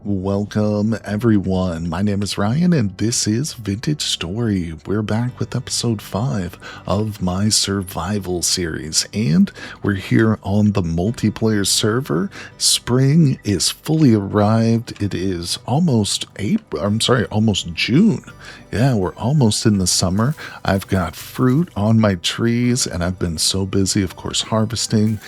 Welcome everyone, my name is Ryan and this is Vintage Story. We're back with episode 5 of my survival series and we're here on the multiplayer server. Spring is fully arrived. It is almost almost June. Yeah, we're almost in the summer. I've got fruit on my trees and I've been so busy, of course, harvesting,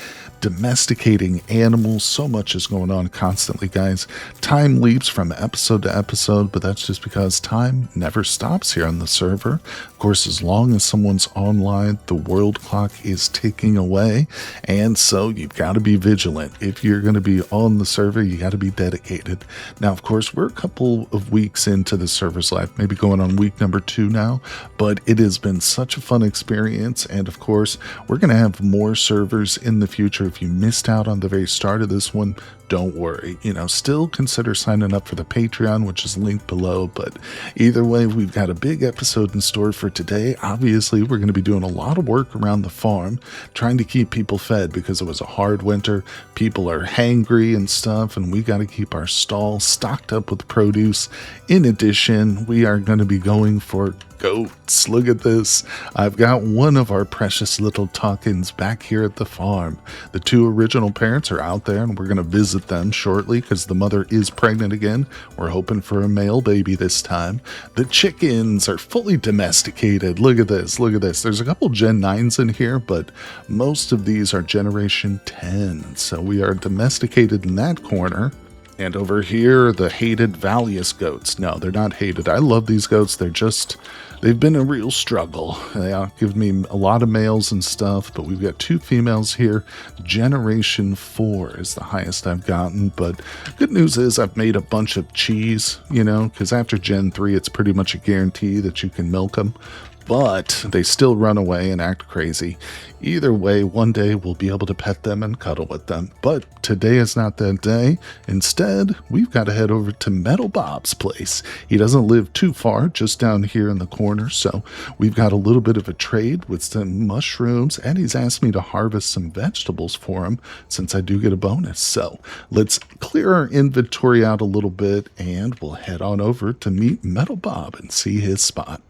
domesticating animals. So much is going on constantly, guys. Time leaps from episode to episode, but that's just because time never stops here on the server. Of course, as long as someone's online, the world clock is ticking away, and so you've got to be vigilant. If you're going to be on the server, you got to be dedicated. Now, of course, we're a couple of weeks into the server's life, maybe going on week number 2 now, but it has been such a fun experience, and of course, we're going to have more servers in the future. If you missed out on the very start of this one, don't worry. Still consider signing up for the Patreon, which is linked below. But either way, we've got a big episode in store for today. Obviously, we're going to be doing a lot of work around the farm, trying to keep people fed because it was a hard winter. People are hangry and stuff, and we got to keep our stall stocked up with produce. In addition, we are going to be going for goats. Look at this. I've got one of our precious little talkins back here at the farm. The 2 original parents are out there and we're going to visit them shortly because the mother is pregnant again. We're hoping for a male baby this time. The chickens are fully domesticated. Look at this. Look at this. There's a couple Gen 9s in here, but most of these are Generation 10. So we are domesticated in that corner. And over here, the hated Valius goats. No, they're not hated. I love these goats. They've been a real struggle. They give me a lot of males and stuff, but we've got 2 females here. Generation 4 is the highest I've gotten, but good news is I've made a bunch of cheese, because after Gen 3, it's pretty much a guarantee that you can milk them. But they still run away and act crazy. Either way, one day we'll be able to pet them and cuddle with them. But today is not that day. Instead, we've got to head over to Metal Bob's place. He doesn't live too far, just down here in the corner. So we've got a little bit of a trade with some mushrooms, and he's asked me to harvest some vegetables for him since I do get a bonus. So let's clear our inventory out a little bit, and we'll head on over to meet Metal Bob and see his spot.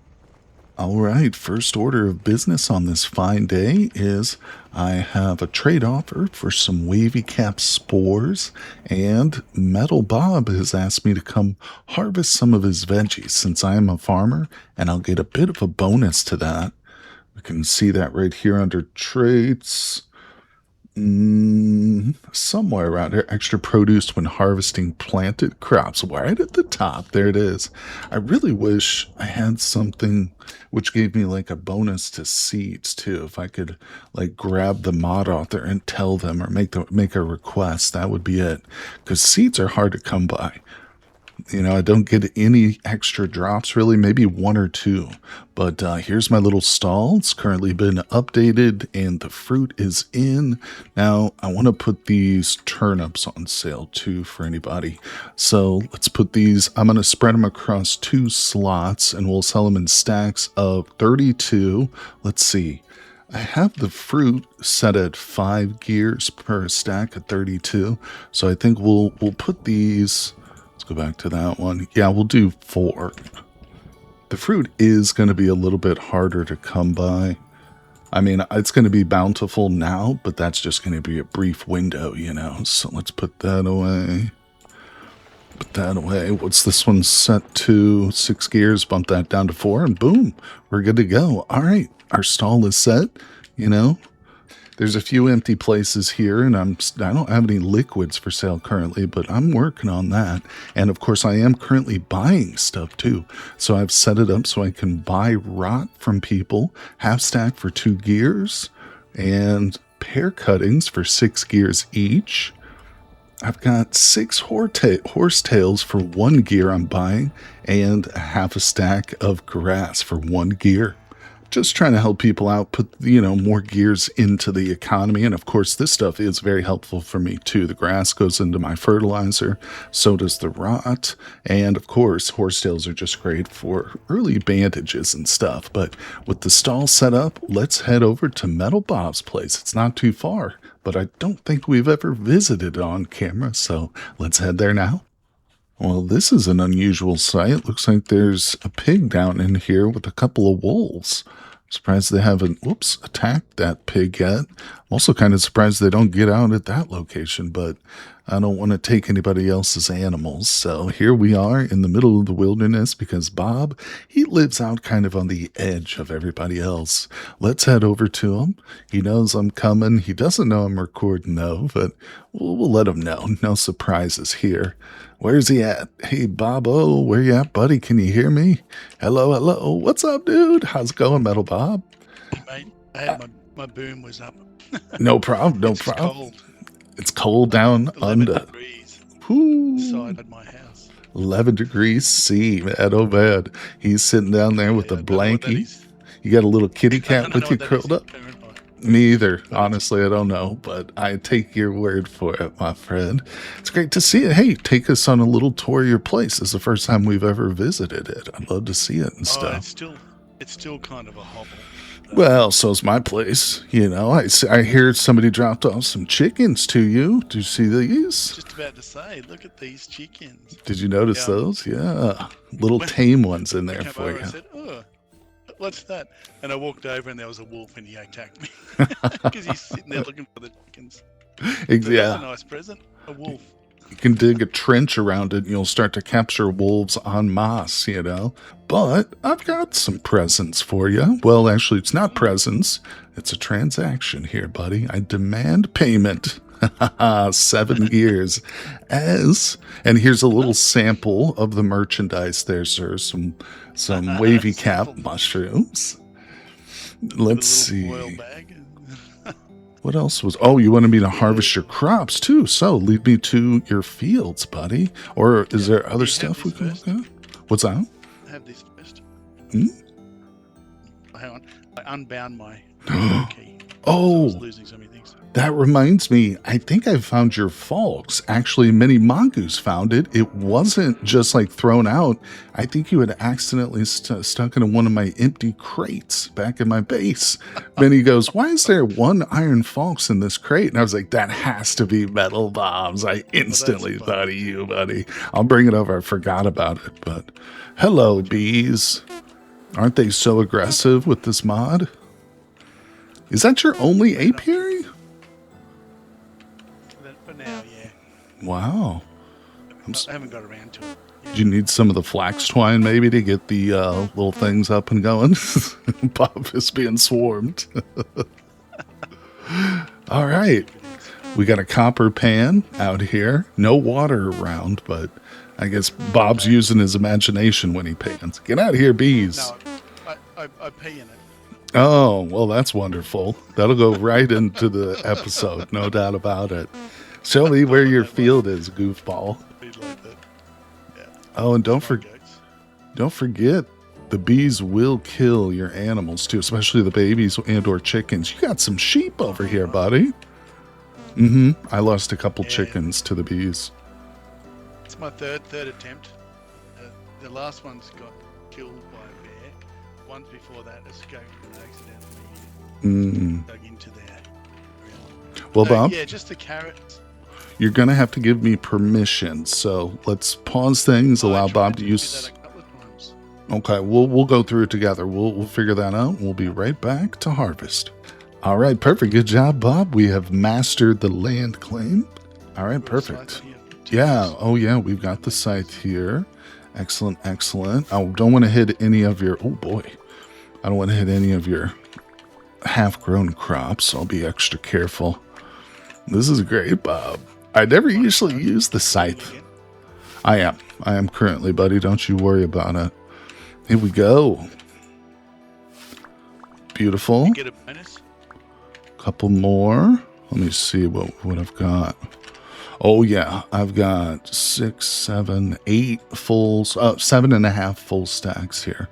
All right, first order of business on this fine day is I have a trade offer for some wavy cap spores, and Metal Bob has asked me to come harvest some of his veggies since I am a farmer, and I'll get a bit of a bonus to that. We can see that right here under traits. Somewhere around here, extra produce when harvesting planted crops, right at the top. There it is. I really wish I had something which gave me like a bonus to seeds too. If I could like grab the mod author and tell them or make a request, that would be it. Because seeds are hard to come by. I don't get any extra drops really, maybe 1 or 2. But here's my little stall. It's currently been updated and the fruit is in. Now, I want to put these turnips on sale too for anybody. So let's put these, I'm going to spread them across 2 slots and we'll sell them in stacks of 32. Let's see. I have the fruit set at 5 gears per stack of 32. So I think we'll put these... Go back to that one. Yeah, we'll do 4. The fruit is going to be a little bit harder to come by. I mean, it's going to be bountiful now, but that's just going to be a brief window, So let's put that away. Put that away. What's this one set to? 6 gears. Bump that down to 4, and boom, we're good to go. All right, our stall is set. There's a few empty places here, and I don't have any liquids for sale currently, but I'm working on that. And of course, I am currently buying stuff too. So I've set it up so I can buy rot from people, half stack for 2 gears, and pear cuttings for 6 gears each. I've got 6 horsetails for 1 gear I'm buying, and a half a stack of grass for 1 gear. Just trying to help people out, put, more gears into the economy. And of course, this stuff is very helpful for me too. The grass goes into my fertilizer, so does the rot. And of course, horsetails are just great for early bandages and stuff. But with the stall set up, let's head over to Metal Bob's place. It's not too far, but I don't think we've ever visited on camera. So let's head there now. Well, this is an unusual sight. Looks like there's a pig down in here with a couple of wolves. Surprised they haven't, whoops, attacked that pig yet. I'm also kind of surprised they don't get out at that location, but I don't want to take anybody else's animals. So here we are in the middle of the wilderness because Bob, he lives out kind of on the edge of everybody else. Let's head over to him. He knows I'm coming. He doesn't know I'm recording though, but we'll let him know. No surprises here. Where's he at? Hey, Bobo, where you at, buddy? Can you hear me? Hello, hello. What's up, dude? How's it going, Metal Bob? Hey, mate, I had my boom was up. No problem, no problem. Cold. It's cold down 11 under. degrees Whoo. inside my house. 11 degrees C, man, oh man. He's sitting down there with a blankie. You got a little kitty cat with you curled up? Me either. Honestly, I don't know, but I take your word for it, my friend. It's great to see it. Hey, take us on a little tour of your place. It's the first time we've ever visited it. I'd love to see it and stuff. It's still kind of a hobble. Well, so's my place. You know, I hear somebody dropped off some chickens to you. Did you see these? Just about to say, look at these chickens. Did you notice those? Yeah. Little tame ones in there for you. I said, oh, what's that? And I walked over and there was a wolf and he attacked me. Because he's sitting there looking for the chickens. So Yeah. that's a nice present. A wolf. You can dig a trench around it and you'll start to capture wolves en masse, you know. But I've got some presents for you. Well, actually, it's not presents. It's a transaction here, buddy. I demand payment. 7 years. And here's a little sample of the merchandise there, sir. Some wavy cap mushrooms. Let's see. Oil bag. What else was... Oh, you wanted me to harvest your crops, too. So, lead me to your fields, buddy. Or is there other stuff we can look at? What's that? I have this first. Hmm? Hang on. I unbound my key. Oh, I was losing so many things. that reminds me. I think I found your falx. Actually, many mongoose found it. It wasn't just like thrown out. I think you had accidentally stuck it in one of my empty crates back in my base. Minnie goes, why is there one iron falx in this crate? And I was like, that has to be Metal Bombs. I instantly thought of you, buddy. I'll bring it over. I forgot about it. But hello, bees. Aren't they so aggressive with this mod? Is that your only apiary? For now, yeah. Wow. I haven't got around to it. Do you need some of the flax twine maybe to get the little things up and going? Bob is being swarmed. All right. We got a copper pan out here. No water around, but I guess Bob's using his imagination when he pans. Get out of here, bees. No, I pee in it. Oh, well, that's wonderful. That'll go right into the episode, no doubt about it. Show me where your field is, goofball. Like that. Yeah. Oh, and don't forget, the bees will kill your animals too, especially the babies and or chickens. You got some sheep over here, buddy. I lost a couple chickens to the bees. It's my third attempt. The last one's got killed by a bear. Ones before that escaped accidentally dug into their ground. Well, Bob? Yeah, just the carrots. You're going to have to give me permission, so let's pause things, allow Bob to use... That a couple of times. Okay, we'll go through it together. We'll figure that out. We'll be right back to harvest. All right, perfect. Good job, Bob. We have mastered the land claim. All right, perfect. Yeah, oh yeah, we've got the scythe here. Excellent, excellent. I don't want to hit any of your... Oh boy. I don't want to hit any of your half-grown crops, so I'll be extra careful. This is great, Bob. I never usually use the scythe. I am currently, buddy. Don't you worry about it. Here we go. Beautiful. You get a bonus? Couple more. Let me see what I've got. Oh yeah, I've got 6, 7, 8 full, 7.5 full stacks here.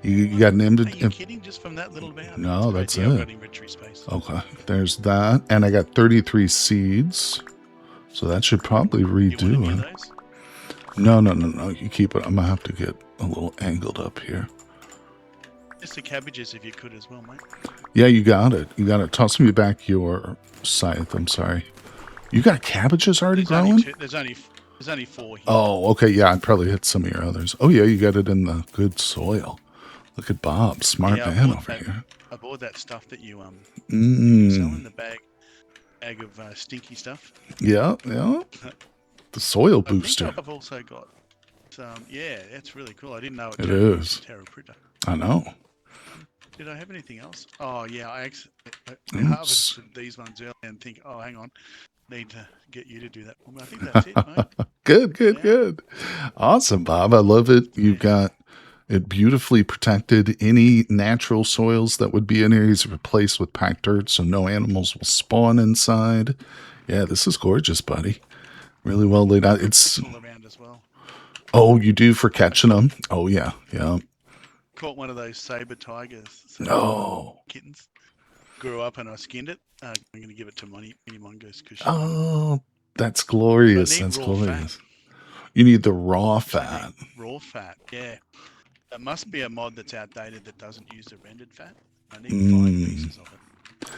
You got an Are you kidding? Just from that little amount? No, that's it. I've got inventory space. Okay, there's that, and I got 33 seeds, so that should probably redo it. No. You keep it. I'm gonna have to get a little angled up here. Just the cabbages, if you could, as well, mate. Yeah, you got it. You got it. Toss me back your scythe. I'm sorry. You got cabbages already growing? There's There's only 4 here. Oh, okay. Yeah, I'd probably hit some of your others. Oh, yeah, you got it in the good soil. Look at Bob, smart man over here. I bought that stuff that you sell in the bag of stinky stuff. Yeah, yeah. The soil booster. I think I've also got yeah, that's really cool. I didn't know it is. Terra Pritter. I know. Did I have anything else? Oh yeah, I harvested these ones earlier and think, oh hang on, need to get you to do that for me. I think that's it, mate. Good. Awesome, Bob. I love it. You've got it beautifully protected. Any natural soils that would be in here is replaced with packed dirt, so no animals will spawn inside. Yeah, this is gorgeous, buddy. Really well laid out. It's all around as well. Oh, you do for catching them? Oh yeah. Caught one of those saber tigers. Kittens. Grew up and I skinned it. I'm going to give it to mini mongoose. Oh, that's glorious. That's glorious. Fat. You need the raw fat. Raw fat, yeah. It must be a mod that's outdated that doesn't use the rendered fat. I need 5 pieces of it.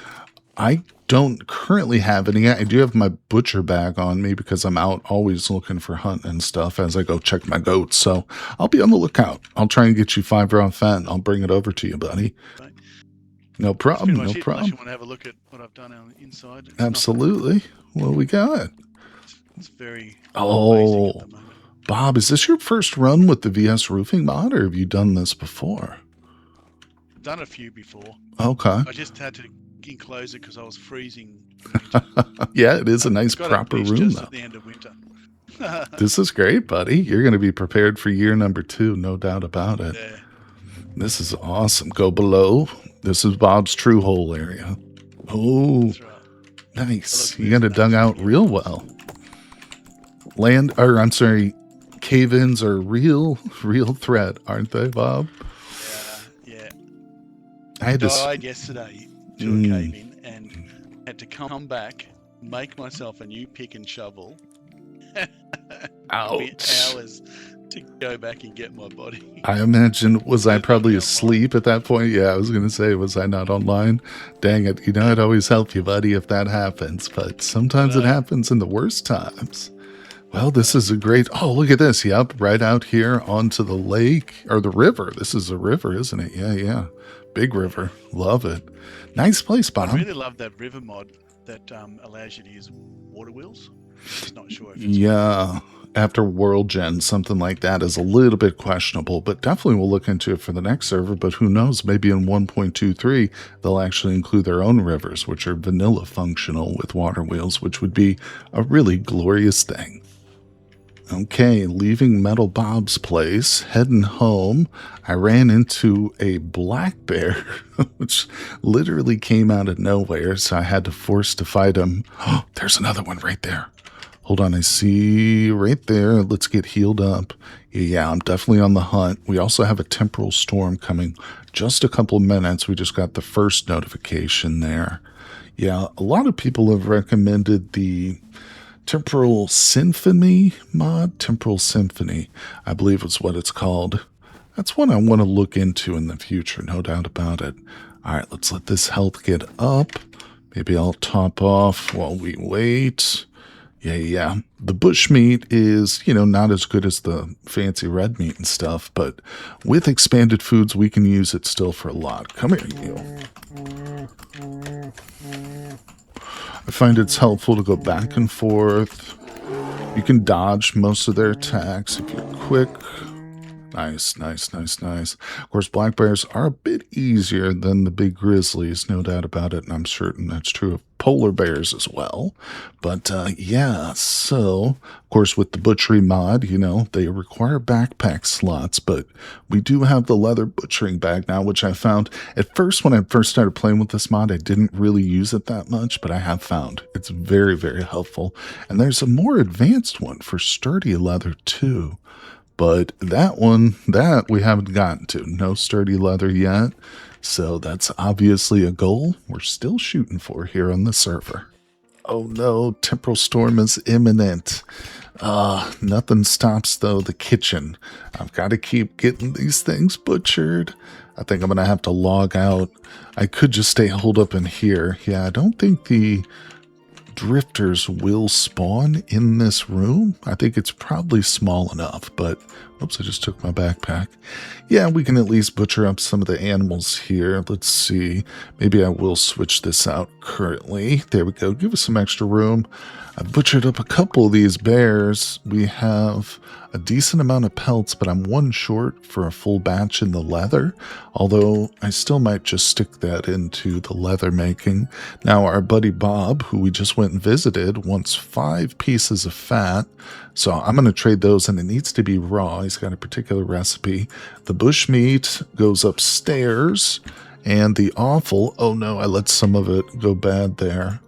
I don't currently have any. I do have my butcher bag on me because I'm out always looking for hunt and stuff as I go check my goats. So I'll be on the lookout. I'll try and get you 5 raw fat and I'll bring it over to you, buddy. Right. No problem. No problem. You want to have a look at what I've done on the inside? Absolutely. What do we got? It's very basic at the moment. Bob, is this your first run with the VS roofing mod or have you done this before? I've done a few before. Okay. I just had to enclose it because I was freezing. Yeah, it is a nice proper room just at the end of winter. This is great, buddy. You're going to be prepared for year number 2, no doubt about it. Yeah. This is awesome. Go below. This is Bob's true hole area. Oh, that's right. Nice. You got it dug out real well. Cave-ins are real threat, aren't they, Bob? Yeah. I died yesterday to a cave-in and had to come back, make myself a new pick and shovel. Ouch. Hours to go back and get my body. I imagine, was I probably asleep at that point? Yeah, I was going to say, was I not online? Dang it. I'd always help you, buddy, if that happens. But sometimes it happens in the worst times. Well, this is a great... Oh, look at this. Yep, right out here onto the lake, or the river. This is a river, isn't it? Yeah. Big river. Love it. Nice place, Bob. I really love that river mod that allows you to use water wheels. Just not sure if it's... Yeah, after World Gen, something like that is a little bit questionable, but definitely we'll look into it for the next server. But who knows, maybe in 1.23, they'll actually include their own rivers, which are vanilla functional with water wheels, which would be a really glorious thing. Okay, leaving Metal Bob's place, heading home, I ran into a black bear, which literally came out of nowhere, so I had to force to fight him. Oh, there's another one right there. Hold on, I see right there. Let's get healed up. Yeah, I'm definitely on the hunt. We also have a temporal storm coming just a couple of minutes. We just got the first notification there. Yeah, a lot of people have recommended the Temporal Symphony mod. Temporal Symphony, I believe is what it's called. That's one I want to look into in the future, no doubt about it. All right, let's let this health get up. Maybe I'll top off while we wait. Yeah. The bush meat is, not as good as the fancy red meat and stuff, but with expanded foods, we can use it still for a lot. Come here, you. I find it's helpful to go back and forth. You can dodge most of their attacks if you're quick. Nice. Of course, black bears are a bit easier than the big grizzlies, no doubt about it, and I'm certain that's true of polar bears as well. But yeah, so, of course, with the butchery mod, they require backpack slots, but we do have the leather butchering bag now, which I found at first when I first started playing with this mod, I didn't really use it that much, but I have found it's very, very helpful. And there's a more advanced one for sturdy leather too. But that we haven't gotten to. No sturdy leather yet. So that's obviously a goal we're still shooting for here on the server. Oh no, temporal storm is imminent. Nothing stops, though, the kitchen. I've got to keep getting these things butchered. I think I'm going to have to log out. I could just stay holed up in here. Yeah, I don't think the drifters will spawn in this room. I think it's probably small enough, but oops, I just took my backpack. Yeah, we can at least butcher up some of the animals here. Let's see. Maybe I will switch this out currently. There we go. Give us some extra room. I butchered up a couple of these bears. We have a decent amount of pelts, but I'm one short for a full batch in the leather, although I still might just stick that into the leather making. Now, our buddy Bob, who we just went and visited, wants 5 pieces of fat, so I'm going to trade those, and it needs to be raw. He's got a particular recipe. The bushmeat goes upstairs, and the offal, oh no, I let some of it go bad there.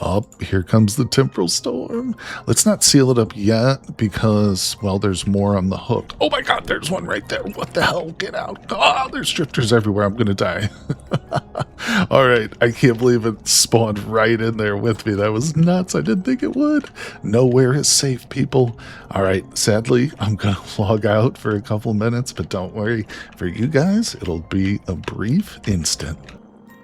Oh, here comes the temporal storm. Let's not seal it up yet because, well, there's more on the hook. Oh my god, there's one right there. What the hell? Get out. Oh, there's drifters everywhere. I'm going to die. All right. I can't believe it spawned right in there with me. That was nuts. I didn't think it would. Nowhere is safe, people. All right. Sadly, I'm going to log out for a couple minutes, but don't worry. For you guys, it'll be a brief instant.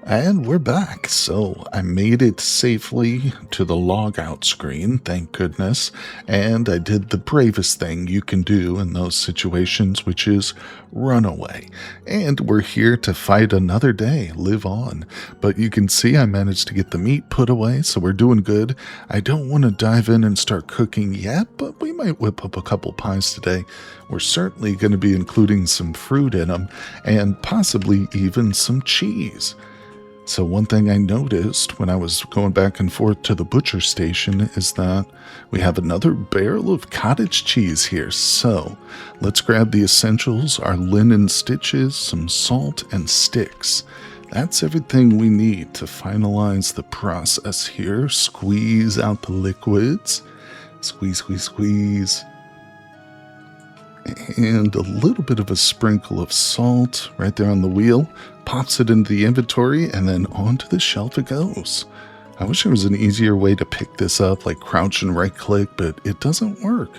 And we're back. So I made it safely to the logout screen, thank goodness. And I did the bravest thing you can do in those situations, which is run away. And we're here to fight another day, live on. But you can see I managed to get the meat put away, so we're doing good. I don't want to dive in and start cooking yet, but we might whip up a couple pies today. We're certainly going to be including some fruit in them, and possibly even some cheese. So one thing I noticed when I was going back and forth to the butcher station is that we have another barrel of cottage cheese here. So let's grab the essentials, our linen stitches, some salt, and sticks. That's everything we need to finalize the process here. Squeeze out the liquids. Squeeze, squeeze, squeeze. And a little bit of a sprinkle of salt right there on the wheel. Pops it into the inventory, and then onto the shelf it goes. I wish there was an easier way to pick this up, like crouch and right click, but it doesn't work.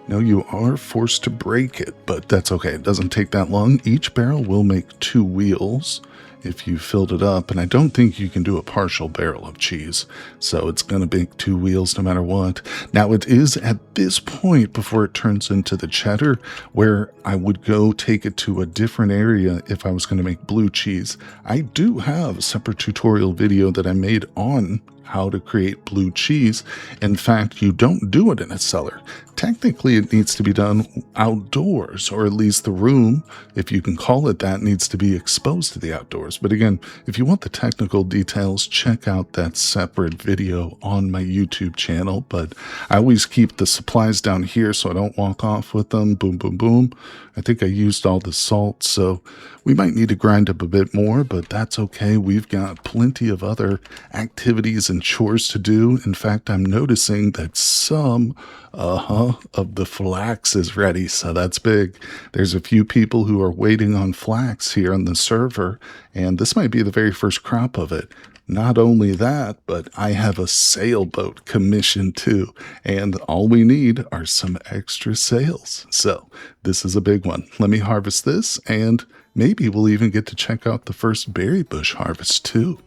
No, you are forced to break it, but that's okay. It doesn't take that long. Each barrel will make 2 wheels if you filled it up, and I don't think you can do a partial barrel of cheese, so it's going to make 2 wheels no matter what. Now, it is at this point before it turns into the cheddar where I would go take it to a different area if I was going to make blue cheese. I do have a separate tutorial video that I made on how to create blue cheese. In fact, you don't do it in a cellar. Technically, it needs to be done outdoors, or at least the room, if you can call it that, needs to be exposed to the outdoors. But again, if you want the technical details, check out that separate video on my YouTube channel. But I always keep the supplies down here so I don't walk off with them. Boom, boom, boom. I think I used all the salt, so we might need to grind up a bit more, but that's okay. We've got plenty of other activities and chores to do. In fact, I'm noticing that some of the flax is ready, so that's big. There's a few people who are waiting on flax here on the server, and this might be the very first crop of it. Not only that, but I have a sailboat commissioned too, and all we need are some extra sails. So this is a big one. Let me harvest this, and maybe we'll even get to check out the first berry bush harvest too.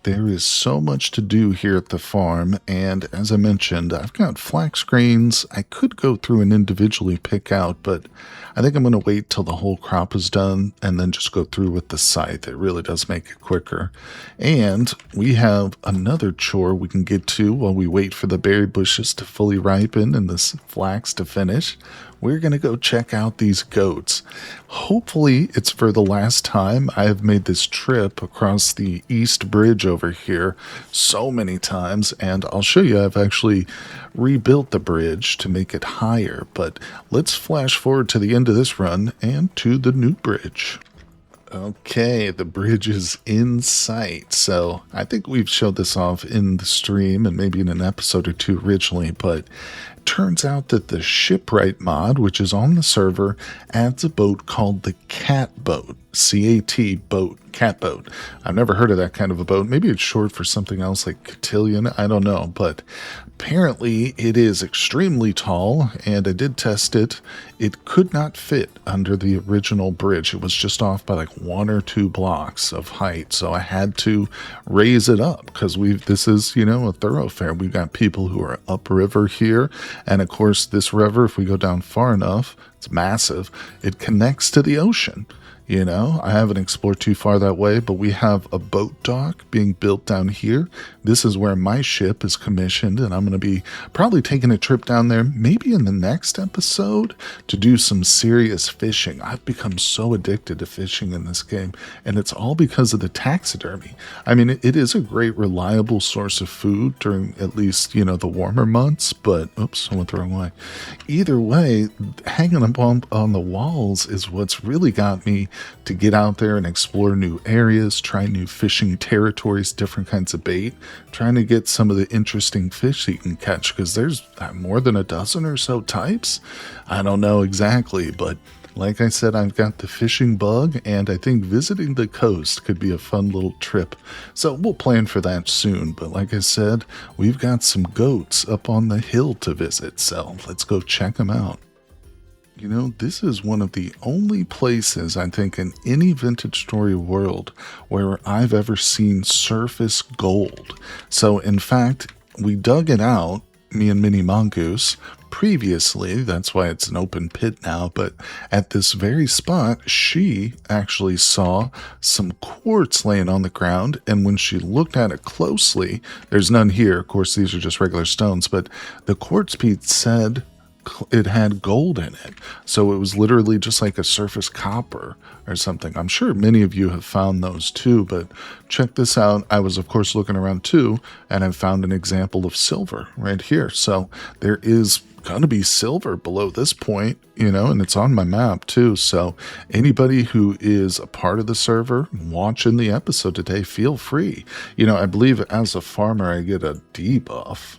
There is so much to do here at the farm, and as I mentioned, I've got flax grains I could go through and individually pick out, but I think I'm going to wait till the whole crop is done and then just go through with the scythe. It really does make it quicker. And we have another chore we can get to while we wait for the berry bushes to fully ripen and this flax to finish. We're going to go check out these goats. Hopefully it's for the last time. I have made this trip across the East Bridge over here so many times, and I'll show you I've actually rebuilt the bridge to make it higher. But let's flash forward to the end of this run and to the new bridge. Okay, the bridge is in sight. So I think we've showed this off in the stream and maybe in an episode or two originally, but turns out that the Shipwright mod, which is on the server, adds a boat called the Cat Boat. C-A-T boat, cat boat. I've never heard of that kind of a boat. Maybe it's short for something else like cotillion. I don't know. But apparently it is extremely tall, and I did test it. It could not fit under the original bridge. It was just off by like 1 or 2 blocks of height. So I had to raise it up because this is, a thoroughfare. We've got people who are upriver here. And of course, this river, if we go down far enough, it's massive. It connects to the ocean. I haven't explored too far that way, but we have a boat dock being built down here. This is where my ship is commissioned, and I'm going to be probably taking a trip down there, maybe in the next episode, to do some serious fishing. I've become so addicted to fishing in this game, and it's all because of the taxidermy. I mean, it is a great, reliable source of food during at least, the warmer months, but, oops, I went the wrong way. Either way, hanging up on the walls is what's really got me to get out there and explore new areas, try new fishing territories, different kinds of bait, trying to get some of the interesting fish that you can catch, because there's more than a dozen or so types. I don't know exactly, but like I said, I've got the fishing bug, and I think visiting the coast could be a fun little trip. So we'll plan for that soon, but like I said, we've got some goats up on the hill to visit, so let's go check them out. This is one of the only places, I think, in any Vintage Story world where I've ever seen surface gold. So, in fact, we dug it out, me and Mini Mongoose, previously. That's why it's an open pit now. But at this very spot, she actually saw some quartz laying on the ground. And when she looked at it closely, there's none here. Of course, these are just regular stones. But the quartz piece said it had gold in it. So it was literally just like a surface copper or something. I'm sure many of you have found those too, but check this out. I was, of course, looking around too, and I found an example of silver right here. So there is going to be silver below this point, and it's on my map too. So anybody who is a part of the server watching the episode today, feel free. I believe as a farmer, I get a debuff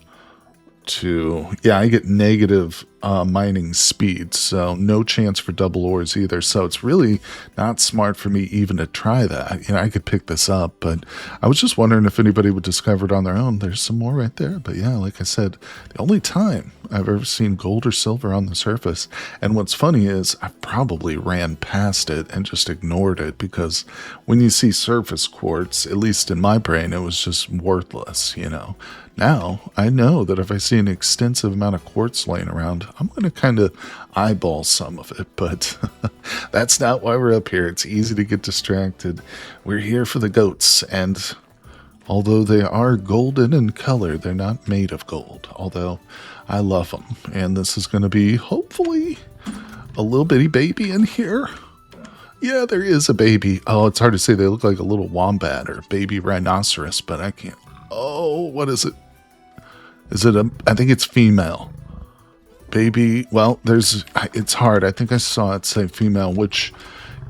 I get negative mining speed, so no chance for double ores either. So it's really not smart for me even to try that. I could pick this up, but I was just wondering if anybody would discover it on their own. There's some more right there, but yeah, like I said, the only time I've ever seen gold or silver on the surface. And what's funny is I probably ran past it and just ignored it, because when you see surface quartz, at least in my brain, it was just worthless. Now, I know that if I see an extensive amount of quartz laying around, I'm going to kind of eyeball some of it, but that's not why we're up here. It's easy to get distracted. We're here for the goats, and although they are golden in color, they're not made of gold, although I love them. And this is going to be, hopefully, a little bitty baby in here. Yeah, there is a baby. Oh, it's hard to say. They look like a little wombat or baby rhinoceros, but I can't. Oh, what is it? Is it I think it's female. Baby, well, it's hard. I think I saw it say female, which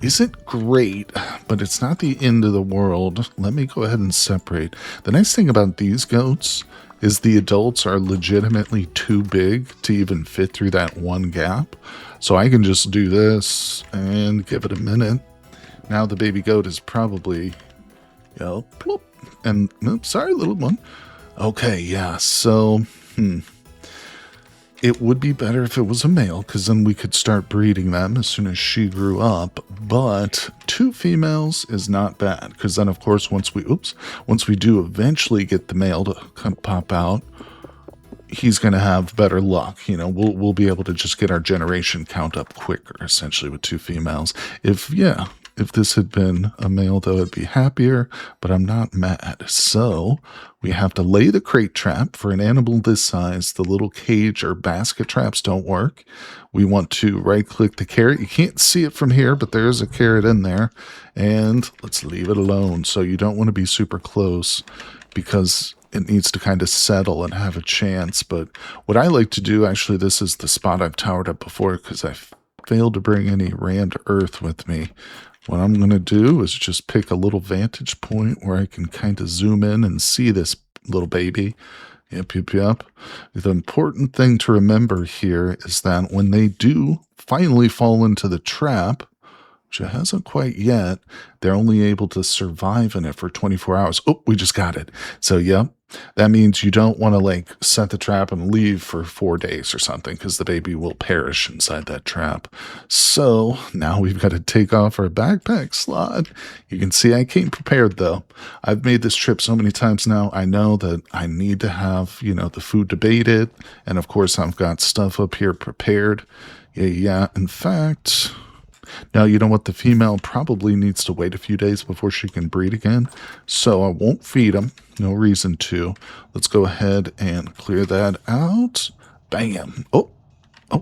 isn't great, but it's not the end of the world. Let me go ahead and separate. The nice thing about these goats is the adults are legitimately too big to even fit through that one gap. So I can just do this and give it a minute. Now the baby goat is probably, plop. And, sorry, little one. Okay, yeah, so, it would be better if it was a male, because then we could start breeding them as soon as she grew up. But 2 females is not bad, because then, of course, once we do eventually get the male to kind of pop out, he's going to have better luck. We'll be able to just get our generation count up quicker, essentially, with 2 females. If this had been a male, though, I'd be happier, but I'm not mad. So we have to lay the crate trap. For an animal this size, the little cage or basket traps don't work. We want to right-click the carrot. You can't see it from here, but there is a carrot in there. And let's leave it alone. So you don't want to be super close, because it needs to kind of settle and have a chance. But what I like to do, actually, this is the spot I've towered up before, because I failed to bring any rammed earth with me. What I'm going to do is just pick a little vantage point where I can kind of zoom in and see this little baby. Yep, yep, yep. The important thing to remember here is that when they do finally fall into the trap, which it hasn't quite yet, they're only able to survive in it for 24 hours. Oh, we just got it. So, yep, that means you don't want to like set the trap and leave for 4 days or something because the baby will perish inside that trap. So now we've got to take off our backpack slot. You can see I came prepared though. I've made this trip so many times now. I know that I need to have, the food to bait it. And of course, I've got stuff up here prepared. Yeah. In fact, now, you know what? The female probably needs to wait a few days before she can breed again. So I won't feed them. No reason to. Let's go ahead and clear that out. Bam. Oh,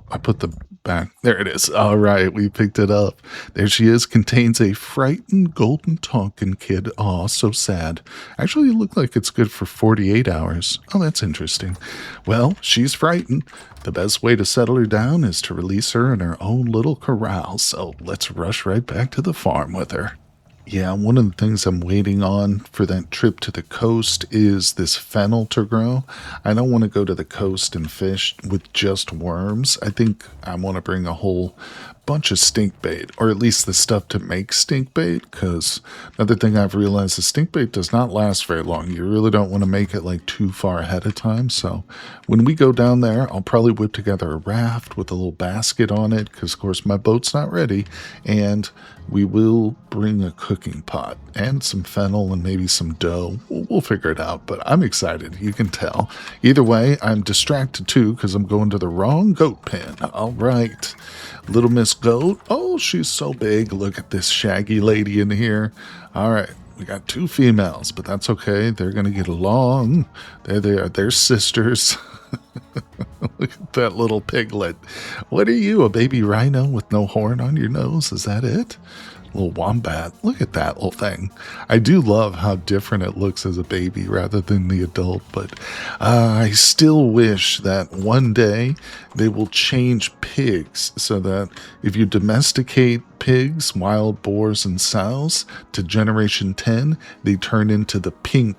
I put the back. There it is. All right, we picked it up. There she is. Contains a frightened golden Tonkin kid. Aw, so sad. Actually, it looked like it's good for 48 hours. Oh, that's interesting. Well, she's frightened. The best way to settle her down is to release her in her own little corral. So let's rush right back to the farm with her. Yeah, one of the things I'm waiting on for that trip to the coast is this fennel to grow. I don't want to go to the coast and fish with just worms. I think I want to bring a whole bunch of stink bait, or at least the stuff to make stink bait, because another thing I've realized is stink bait does not last very long. You really don't want to make it like too far ahead of time. So when we go down there, I'll probably whip together a raft with a little basket on it, because of course my boat's not ready, and we will bring a cooking pot and some fennel and maybe some dough. We'll figure it out, but I'm excited. You can tell. Either way, I'm distracted too because I'm going to the wrong goat pen. All right. Little Miss Goat. Oh, she's so big. Look at this shaggy lady in here. All right. We got 2 females, but that's okay. They're going to get along. There they are. They're sisters. Look at that little piglet. What are you, a baby rhino with no horn on your nose? Is that it? Little wombat. Look at that little thing. I do love how different it looks as a baby rather than the adult, but I still wish that one day they will change pigs so that if you domesticate pigs, wild boars, and sows to generation 10, they turn into the pink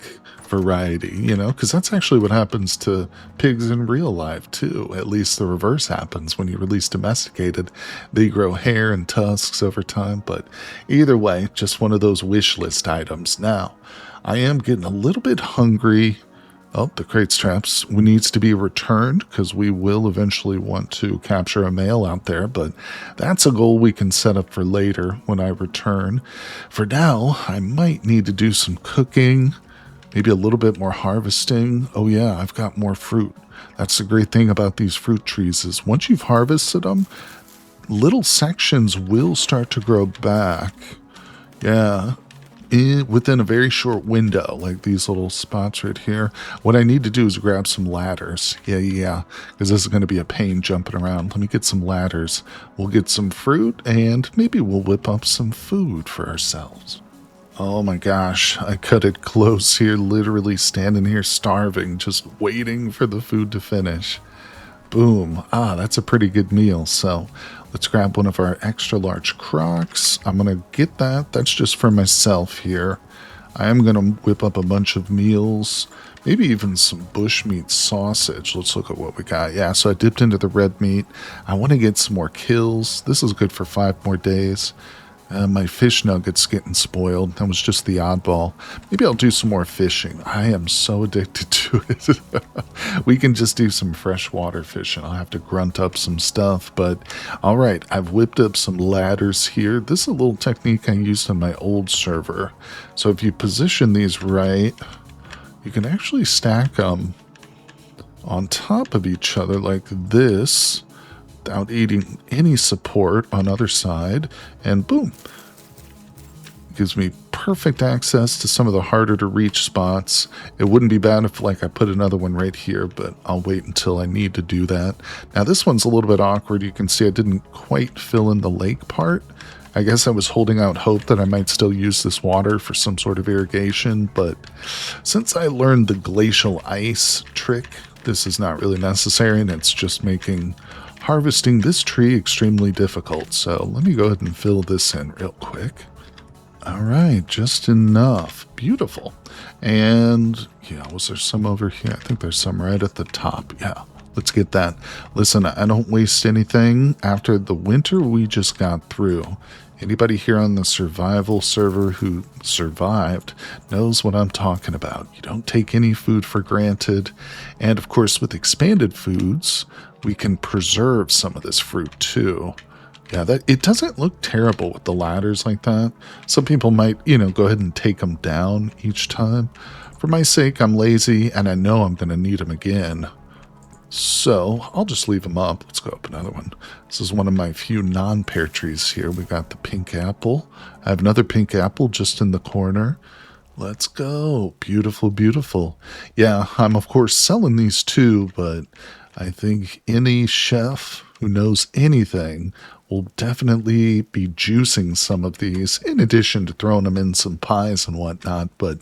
variety, because that's actually what happens to pigs in real life too. At least the reverse happens when you release domesticated. They grow hair and tusks over time, but either way, just one of those wish list items. Now, I am getting a little bit hungry. Oh, the crates traps needs to be returned because we will eventually want to capture a male out there, but that's a goal we can set up for later when I return. For now, I might need to do some cooking, maybe a little bit more harvesting. Oh yeah, I've got more fruit. That's the great thing about these fruit trees is once you've harvested them, little sections will start to grow back. Yeah, within a very short window, like these little spots right here. What I need to do is grab some ladders. Yeah, because this is going to be a pain jumping around. Let me get some ladders. We'll get some fruit, and maybe we'll whip up some food for ourselves. Oh my gosh, I cut it close here, literally standing here starving, just waiting for the food to finish. Boom. That's a pretty good meal. So let's grab one of our extra large crocs. I'm going to get that. That's just for myself here. I am going to whip up a bunch of meals, maybe even some bushmeat sausage. Let's look at what we got. Yeah, so I dipped into the red meat. I want to get some more kills. This is good for 5 more days. My fish nugget's getting spoiled. That was just the oddball. Maybe I'll do some more fishing. I am so addicted to it. We can just do some freshwater fishing. I'll have to grunt up some stuff. But all right, I've whipped up some ladders here. This is a little technique I used on my old server. So if you position these right, you can actually stack them on top of each other like this, without needing any support on other side, and boom, gives me perfect access to some of the harder to reach spots. It wouldn't be bad if I put another one right here, but I'll wait until I need to do that. Now this one's a little bit awkward. You can see I didn't quite fill in the lake part. I guess I was holding out hope that I might still use this water for some sort of irrigation, but since I learned the glacial ice trick, this is not really necessary, and it's just making harvesting this tree extremely difficult. So let me go ahead and fill this in real quick. All right, just enough. Beautiful. And yeah, was there some over here? I think there's some right at the top. Yeah, let's get that. Listen, I don't waste anything. After the winter we just got through, anybody here on the survival server who survived knows what I'm talking about. You don't take any food for granted. And of course, with expanded foods, we can preserve some of this fruit too. Yeah, that it doesn't look terrible with the ladders like that. Some people might, go ahead and take them down each time. For my sake, I'm lazy and I know I'm going to need them again. So I'll just leave them up. Let's go up another one. This is one of my few non-pear trees here. We got the pink apple. I have another pink apple just in the corner. Let's go. Beautiful, beautiful. Yeah, I'm of course selling these too, but I think any chef who knows anything will definitely be juicing some of these in addition to throwing them in some pies and whatnot. But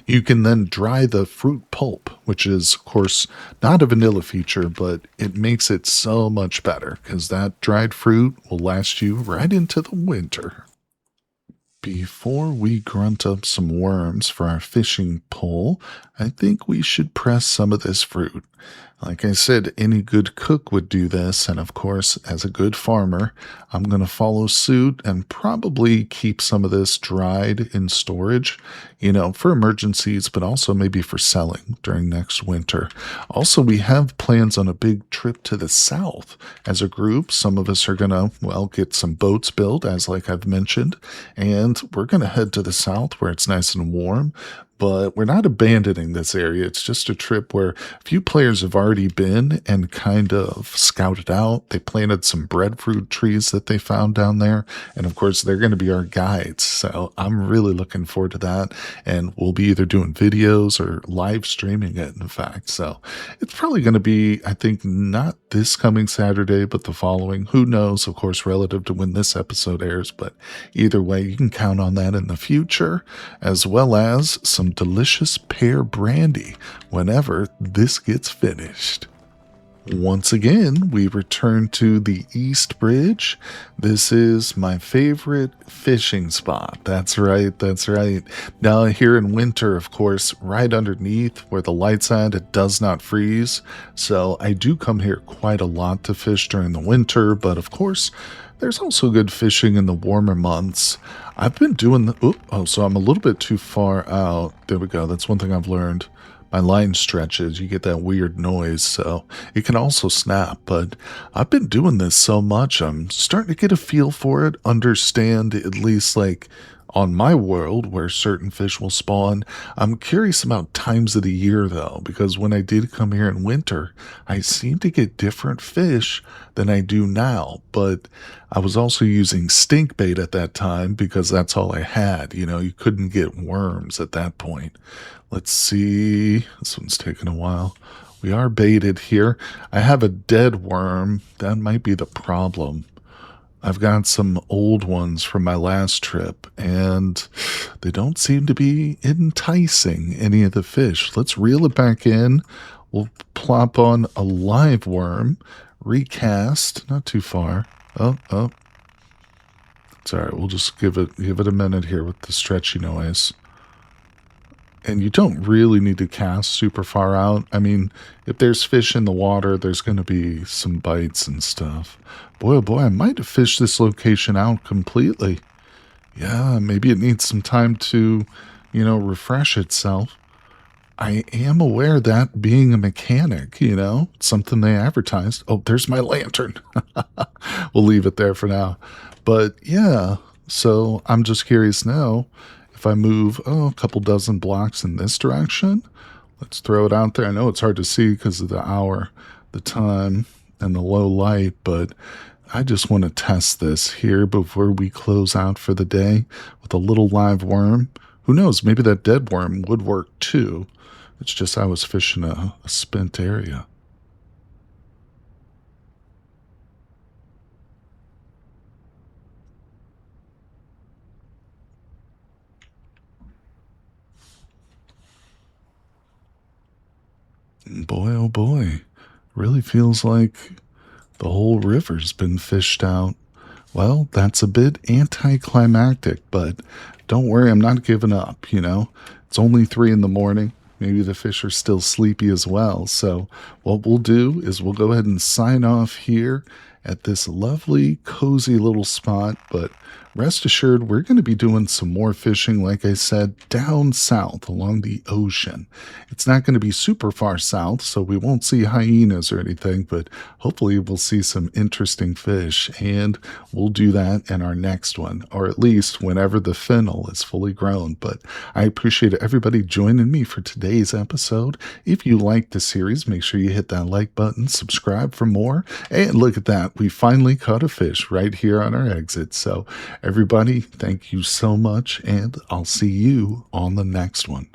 you can then dry the fruit pulp, which is, of course, not a vanilla feature, but it makes it so much better because that dried fruit will last you right into the winter. Before we grunt up some worms for our fishing pole, I think we should press some of this fruit. Like I said, any good cook would do this, and of course, as a good farmer, I'm going to follow suit and probably keep some of this dried in storage, for emergencies, but also maybe for selling during next winter. Also, we have plans on a big trip to the south as a group. Some of us are going to, get some boats built, as like I've mentioned, and we're going to head to the south where it's nice and warm. But we're not abandoning this area. It's just a trip where a few players have already been and kind of scouted out. They planted some breadfruit trees that they found down there. And of course, they're going to be our guides. So I'm really looking forward to that. And we'll be either doing videos or live streaming it, in fact. So it's probably going to be, I think, not this coming Saturday, but the following. Who knows, of course, relative to when this episode airs. But either way, you can count on that in the future, as well as some delicious pear brandy whenever this gets finished. Once again, we return to the East Bridge. This is my favorite fishing spot. That's right, that's right. Now here in winter, of course, right underneath where the light's at, it does not freeze. So I do come here quite a lot to fish during the winter, but of course, there's also good fishing in the warmer months. I've been doing so I'm a little bit too far out. There we go. That's one thing I've learned. My line stretches, you get that weird noise, so it can also snap. But I've been doing this so much, I'm starting to get a feel for it, understand at least like on my world where certain fish will spawn. I'm curious about times of the year though, because when I did come here in winter, I seem to get different fish than I do now. But I was also using stink bait at that time because that's all I had. You couldn't get worms at that point. Let's see. This one's taking a while. We are baited here. I have a dead worm. That might be the problem. I've got some old ones from my last trip, and they don't seem to be enticing any of the fish. Let's reel it back in. We'll plop on a live worm, recast, not too far. Oh. It's all right. We'll just give it a minute here with the stretchy noise. And you don't really need to cast super far out. I mean, if there's fish in the water, there's going to be some bites and stuff. Boy, oh boy, I might have fished this location out completely. Yeah, maybe it needs some time to, refresh itself. I am aware that being a mechanic, something they advertised. Oh, there's my lantern. We'll leave it there for now. But yeah, so I'm just curious now. If I move, a couple dozen blocks in this direction, let's throw it out there. I know it's hard to see because of the hour, the time, and the low light, but I just want to test this here before we close out for the day with a little live worm. Who knows, maybe that dead worm would work too. It's just I was fishing a spent area. Boy, oh boy, really feels like the whole river's been fished out. Well, that's a bit anticlimactic, but don't worry, I'm not giving up, you know? It's only 3 in the morning. Maybe the fish are still sleepy as well. So, what we'll do is we'll go ahead and sign off here at this lovely, cozy little spot. But rest assured, we're going to be doing some more fishing, like I said, down south along the ocean. It's not going to be super far south, so we won't see hyenas or anything, but hopefully we'll see some interesting fish. And we'll do that in our next one, or at least whenever the fennel is fully grown. But I appreciate everybody joining me for today's episode. If you like the series, make sure you hit that like button, subscribe for more, and look at that. We finally caught a fish right here on our exit. So everybody, thank you so much, and I'll see you on the next one.